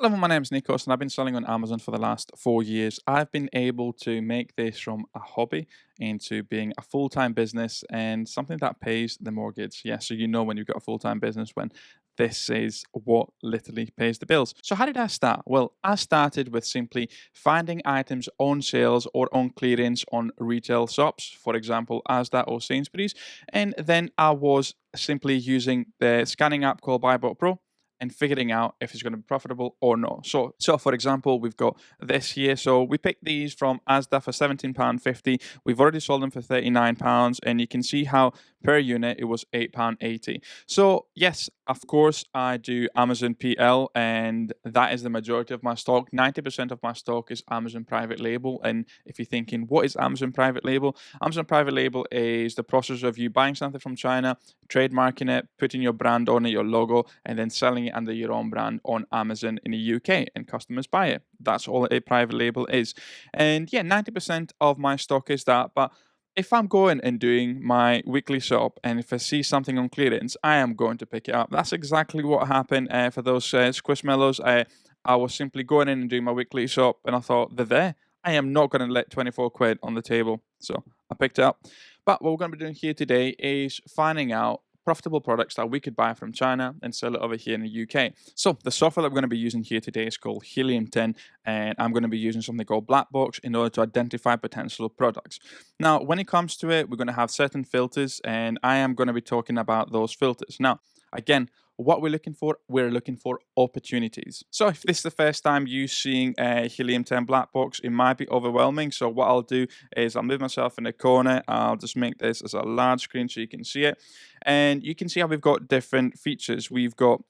Hello, my name is Nikos, and I've been selling on Amazon for the last 4 years. I've been able to make this from a hobby into being a full time business and something that pays the mortgage. Yeah, so you know when you've got a full time business when this is what literally pays the bills. So, how did I start? Well, I started with simply finding items on sales or on clearance on retail shops, for example, Asda or Sainsbury's. And then I was simply using the scanning app called BuyBot Pro and figuring out if it's going to be profitable or not. So for example, we've got this here. So we picked these from Asda for £17.50. We've already sold them for £39, and you can see how per unit it was £8.80. So yes, of course, I do Amazon PL, and that is the majority of my stock. 90% of my stock is Amazon private label. And if you're thinking, what is Amazon private label? Amazon private label is the process of you buying something from China, trademarking it, putting your brand on it, your logo, and then selling it under your own brand on Amazon in the UK, and customers buy it. That's all a private label is. And yeah, 90% of my stock is that. But if I'm going and doing my weekly shop and if I see something on clearance, I am going to pick it up. That's exactly what happened for those Squishmallows. I was simply going in and doing my weekly shop, and I thought, they're there. I am not going to let 24 quid on the table. So I picked it up. But what we're going to be doing here today is finding out profitable products that we could buy from China and sell it over here in the UK. So the software that we're going to be using here today is called Helium 10, and I'm going to be using something called Black Box in order to identify potential products. Now, when it comes to it, we're going to have certain filters, and I am going to be talking about those filters. Now, again, what we're looking for opportunities. So if this is the first time you seeing a Helium 10 Black Box, it might be overwhelming. So what I'll do is I'll move myself in the corner. I'll just make this as a large screen so you can see it. And you can see how we've got different features. We've got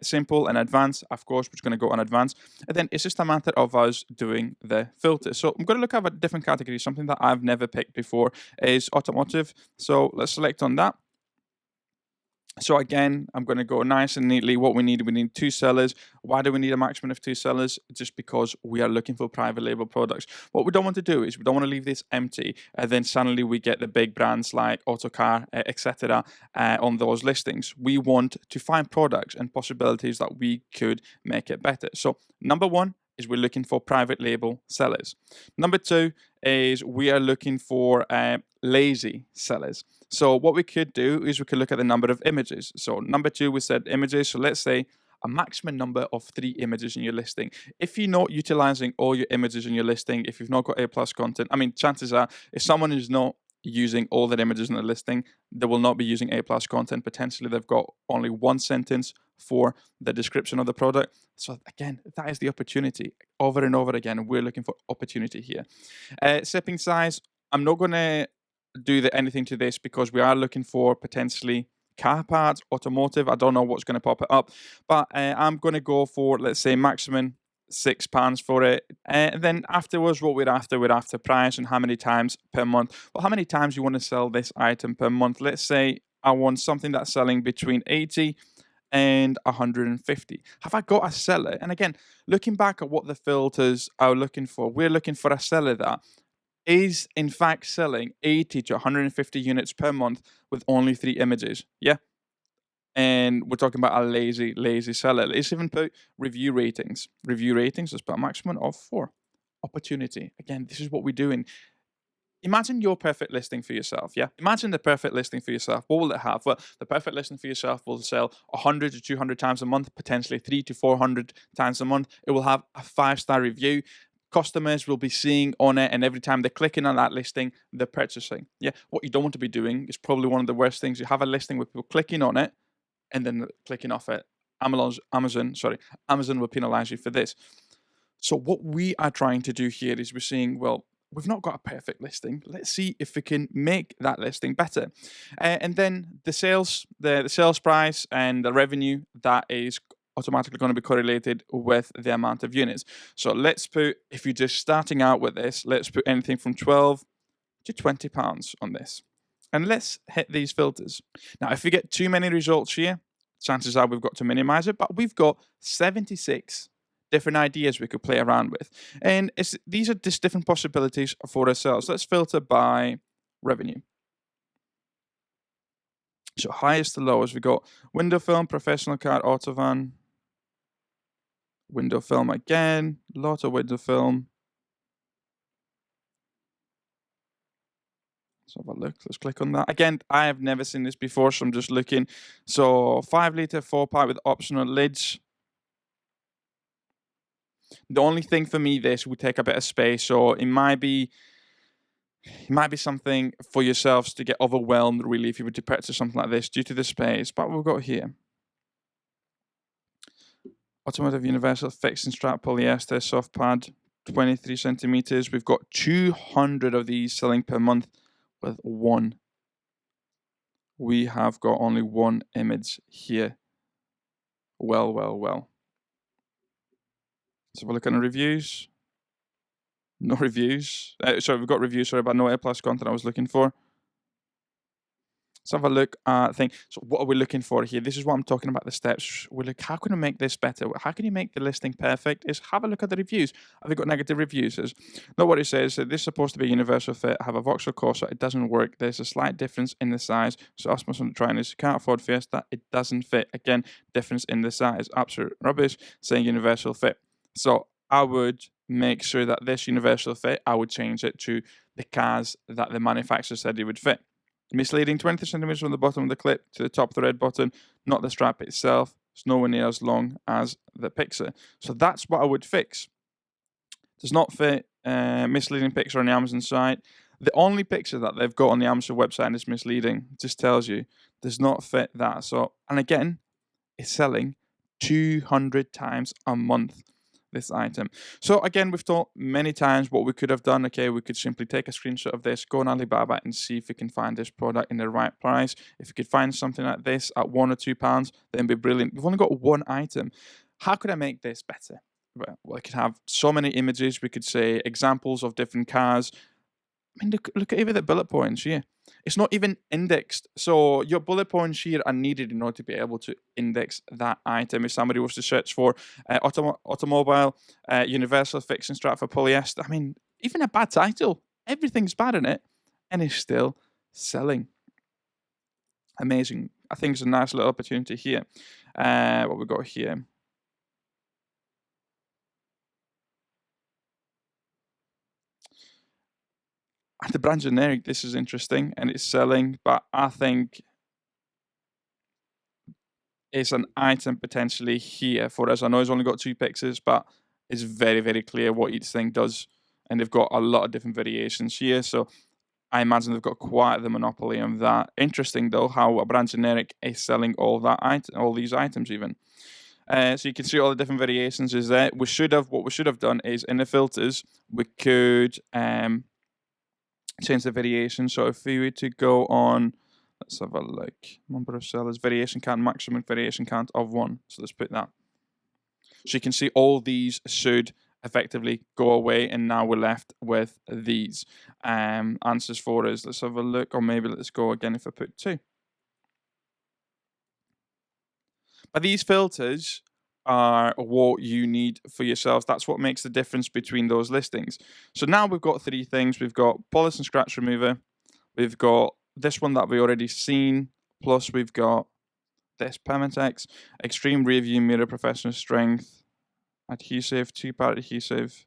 simple and advanced, of course, which is going to go on advanced. And then it's just a matter of us doing the filter. So I'm going to look at a different category. Something that I've never picked before is automotive. So let's select on that. So again, I'm going to go nice and neatly. What we need two sellers. Why do we need a maximum of two sellers? Just because we are looking for private label products. What we don't want to do is we don't want to leave this empty, and then suddenly we get the big brands like Autocar, etc., on those listings. We want to find products and possibilities that we could make it better. So number one is we're looking for private label sellers. Number two is we are looking for lazy sellers. So what we could do is we could look at the number of images. So number two, we said images. So let's say a maximum number of 3 images in your listing. If you're not utilizing all your images in your listing, if you've not got A plus content, I mean, chances are if someone is not using all their images in the listing, they will not be using A plus content. Potentially they've got only one sentence for the description of the product. So again, that is the opportunity over and over again. We're looking for opportunity here. Shipping size, I'm not going to do anything to this because we are looking for potentially car parts, automotive. I don't know what's going to pop it up, but I'm going to go for, let's say, maximum £6 for it. And then afterwards, what we're after price and how many times per month. Well, how many times you want to sell this item per month? Let's say I want something that's selling between 80 and 150. Have I got a seller? And again, looking back at what the filters are looking for, we're looking for a seller that is in fact selling 80 to 150 units per month with only 3 images. Yeah. And we're talking about a lazy seller. Let's even put review ratings. Review ratings, let's put a maximum of 4. Opportunity. Again, this is what we're doing. Imagine your perfect listing for yourself. Yeah. Imagine the perfect listing for yourself. What will it have? Well, the perfect listing for yourself will sell 100 to 200 times a month, potentially 300 to 400 times a month. It will have a 5-star review. Customers will be seeing on it, and every time they're clicking on that listing, they're purchasing. Yeah. What you don't want to be doing is probably one of the worst things. You have a listing with people clicking on it and then clicking off it. Amazon will penalize you for this. So what we are trying to do here is we're saying, well, we've not got a perfect listing. Let's see if we can make that listing better. And then the sales price and the revenue, that is automatically going to be correlated with the amount of units. So let's put, if you're just starting out with this, let's put anything from 12 to 20 pounds on this. And let's hit these filters. Now, if we get too many results here, chances are we've got to minimize it, but we've got 76 different ideas we could play around with. And these are just different possibilities for ourselves. Let's filter by revenue. So highest to lowest, we got window film, professional car, autovan, Window film again, lot of window film. Let's have a look. Let's click on that. Again, I have never seen this before, so I'm just looking. So 5 litre 4-pack with optional lids. The only thing for me, this would take a bit of space, so it might be something for yourselves to get overwhelmed, really, if you were to purchase something like this due to the space. But we've got here automotive universal fixed and strap polyester soft pad, 23 centimeters. We've got 200 of these selling per month with one. We have got only one image here. Well. Let's have a look at the reviews. No reviews. Sorry, we've got reviews, sorry, but no A+ content I was looking for. Let's have a look at thing. So what are we looking for here? This is what I'm talking about, the steps. We're like, how can I make this better? How can you make the listing perfect? Is have a look at the reviews. Have they got negative reviews? Not what it says. This is supposed to be a universal fit. Have a Vauxhall Corsa. It doesn't work. There's a slight difference in the size. So us must try this. Can't afford Fiesta. It doesn't fit. Again, difference in the size. Absolute rubbish. Saying universal fit. So I would make sure that this universal fit, I would change it to the cars that the manufacturer said it would fit. Misleading, 20 centimeters from the bottom of the clip to the top of the red button, not the strap itself. It's nowhere near as long as the picture. So that's what I would fix. Does not fit. Misleading picture on the Amazon site. The only picture that they've got on the Amazon website is misleading. It just tells you does not fit that. So, and again, it's selling 200 times a month, this item. So again, we've thought many times what we could have done. Okay, we could simply take a screenshot of this, go on Alibaba and see if we can find this product in the right price. If we could find something like this at £1 or £2, then it'd be brilliant. We've only got one item. How could I make this better? Well, I could have so many images. We could say examples of different cars. I mean, look at even the bullet points here. It's not even indexed. So your bullet points here are needed in order to be able to index that item. If somebody was to search for automobile, universal fixing strap for polyester, I mean, even a bad title, everything's bad in it, and it's still selling. Amazing. I think it's a nice little opportunity here. What we got here. At the brand generic, this is interesting and it's selling, but I think it's an item potentially here for us. I know it's only got 2 pictures, but it's very, very clear what each thing does. And they've got a lot of different variations here. So I imagine they've got quite the monopoly on that. Interesting though, how a brand generic is selling all these items even. So you can see all the different variations is there. What we should have done is in the filters, we could change the variation. So if we were to go on, let's have a look. Number of sellers, variation count, maximum variation count of 1. So let's put that. So you can see all these should effectively go away, and now we're left with these answers for us. Let's have a look, or maybe let's go again if I put 2. But these filters are what you need for yourselves. That's what makes the difference between those listings. So now we've got 3 things. We've got polish and scratch remover. We've got this one that we already seen. Plus we've got this Permatex Extreme Rear View Mirror Professional Strength Adhesive, 2-part adhesive.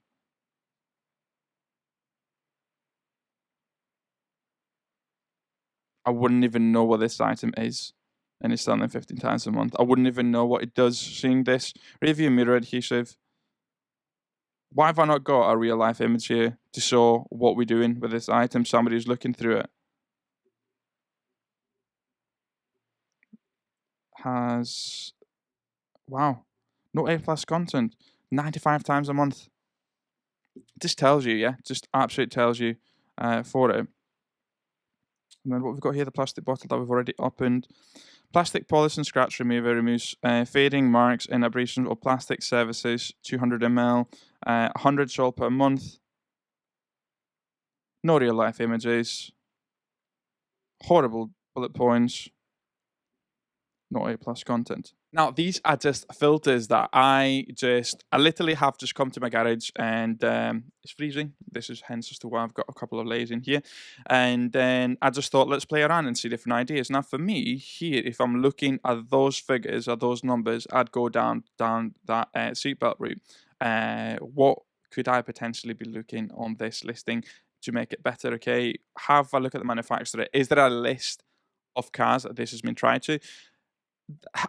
I wouldn't even know what this item is. And it's selling 15 times a month. I wouldn't even know what it does seeing this. Rear View Mirror Adhesive. Why have I not got a real life image here to show what we're doing with this item? Somebody who's looking through it. Has, wow, no A+ content. 95 times a month. Just tells you, yeah, just absolutely tells you for it. And then what we've got here, the plastic bottle that we've already opened. Plastic polish and scratch remover removes fading, marks, and abrasions or plastic surfaces, 200 ml, 100 sold per month. No real life images. Horrible bullet points. not A plus content. Now, these are just filters that I literally have just come to my garage and it's freezing. This is hence as to why I've got a couple of layers in here. And then I just thought, let's play around and see different ideas. Now, for me here, if I'm looking at those figures or those numbers, I'd go down that seatbelt route. What could I potentially be looking on this listing to make it better? Okay, have a look at the manufacturer. Is there a list of cars that this has been tried to?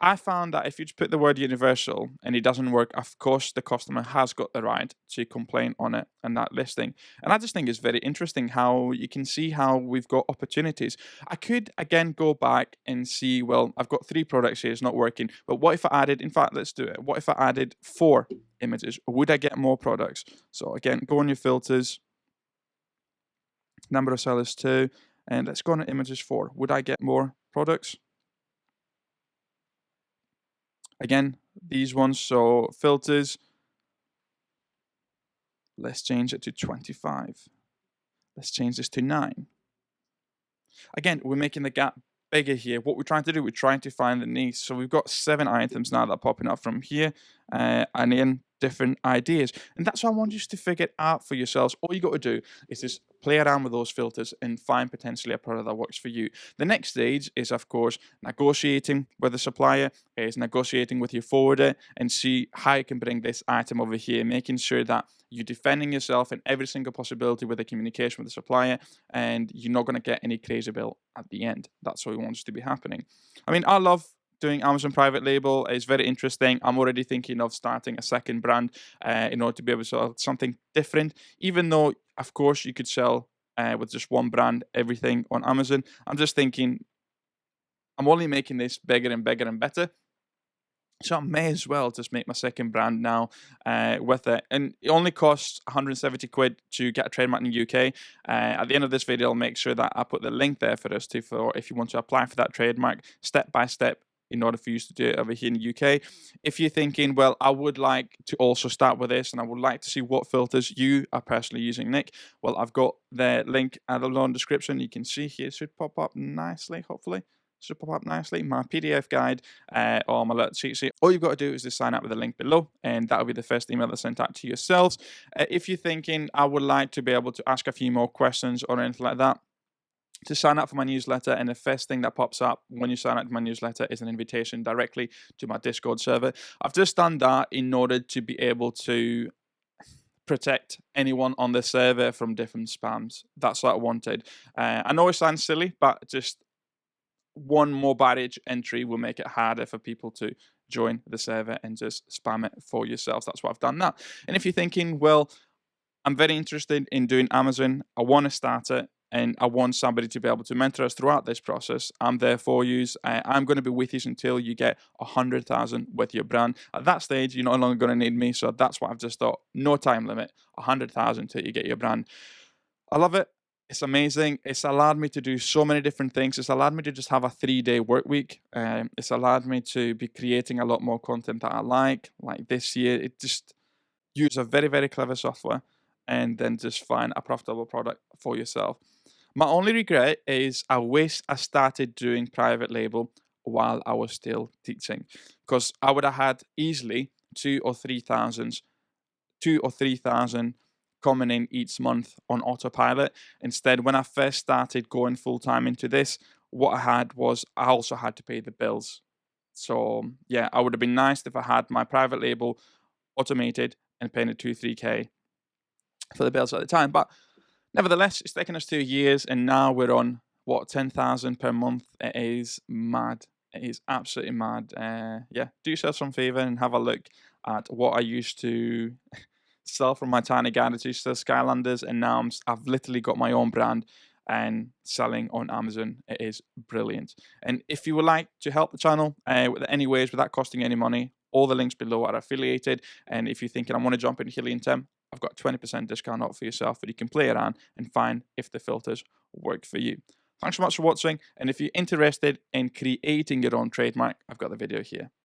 I found that if you just put the word universal and it doesn't work, of course, the customer has got the right to complain on it and that listing. And I just think it's very interesting how you can see how we've got opportunities. I could again go back and see, well, I've got 3 products here, it's not working. But what if I added, in fact, let's do it. What if I added 4 images? Would I get more products? So again, go on your filters, number of sellers 2, and let's go on to images 4. Would I get more products? Again, these ones, so filters, let's change it to 25. Let's change this to 9. Again, we're making the gap bigger here. What we're trying to do, we're trying to find the niche. So we've got 7 items now that are popping up from here, and then different ideas. And that's what I want you to figure out for yourselves. All you got to do is just play around with those filters and find potentially a product that works for you. The next stage is, of course, negotiating with the supplier, is negotiating with your forwarder and see how you can bring this item over here, making sure that you're defending yourself in every single possibility with the communication with the supplier, and you're not going to get any crazy bill at the end. That's what we want to be happening. I mean, I love doing Amazon private label. Is very interesting. I'm already thinking of starting a second brand in order to be able to sell something different, even though, of course, you could sell with just one brand everything on Amazon. I'm just thinking I'm only making this bigger and bigger and better. So I may as well just make my second brand now with it. And it only costs 170 quid to get a trademark in the UK. At the end of this video, I'll make sure that I put the link there for us for if you want to apply for that trademark step by step in order for you to do it over here in the UK. If you're thinking, well, I would like to also start with this and I would like to see what filters you are personally using, Nick, well, I've got the link at the below in the description. You can see here, it should pop up nicely, hopefully. Should pop up nicely. My PDF guide or my little cheat sheet. All you've got to do is just sign up with the link below, and that'll be the first email that's sent out to yourselves. If you're thinking, I would like to be able to ask a few more questions or anything like that, to sign up for my newsletter, and the first thing that pops up when you sign up to my newsletter is an invitation directly to my Discord server. I've just done that in order to be able to protect anyone on the server from different spams. That's what I wanted. I know it sounds silly, but just one more barrage entry will make it harder for people to join the server and just spam it for yourselves. That's why I've done that. And if you're thinking, well, I'm very interested in doing Amazon, I want to start it, and I want somebody to be able to mentor us throughout this process, I'm there for you. I'm going to be with you until you get 100,000 with your brand. At that stage, you're no longer going to need me. So that's what I've just thought. No time limit, 100,000 till you get your brand. I love it. It's amazing. It's allowed me to do so many different things. It's allowed me to just have a 3-day work week. It's allowed me to be creating a lot more content that I like this year. It just use a very, very clever software and then just find a profitable product for yourself. My only regret is I wish I started doing private label while I was still teaching, because I would have had easily 2,000 coming in each month on autopilot. Instead, when I first started going full time into this, what I had was I also had to pay the bills. So yeah, I would have been nice if I had my private label automated and paying it 2-3K for the bills at the time. But nevertheless, it's taken us 2 years, and now we're on 10,000 per month. It is mad. It is absolutely mad. Yeah, do yourself some favor and have a look at what I used to sell from my tiny garages to Skylanders, and now I've literally got my own brand and selling on Amazon. It is brilliant. And if you would like to help the channel with any ways without costing any money, all the links below are affiliated. And if you're thinking, I want to jump into Helium 10, I've got 20% discount off for yourself, but you can play around and find if the filters work for you. Thanks so much for watching. And if you're interested in creating your own trademark, I've got the video here.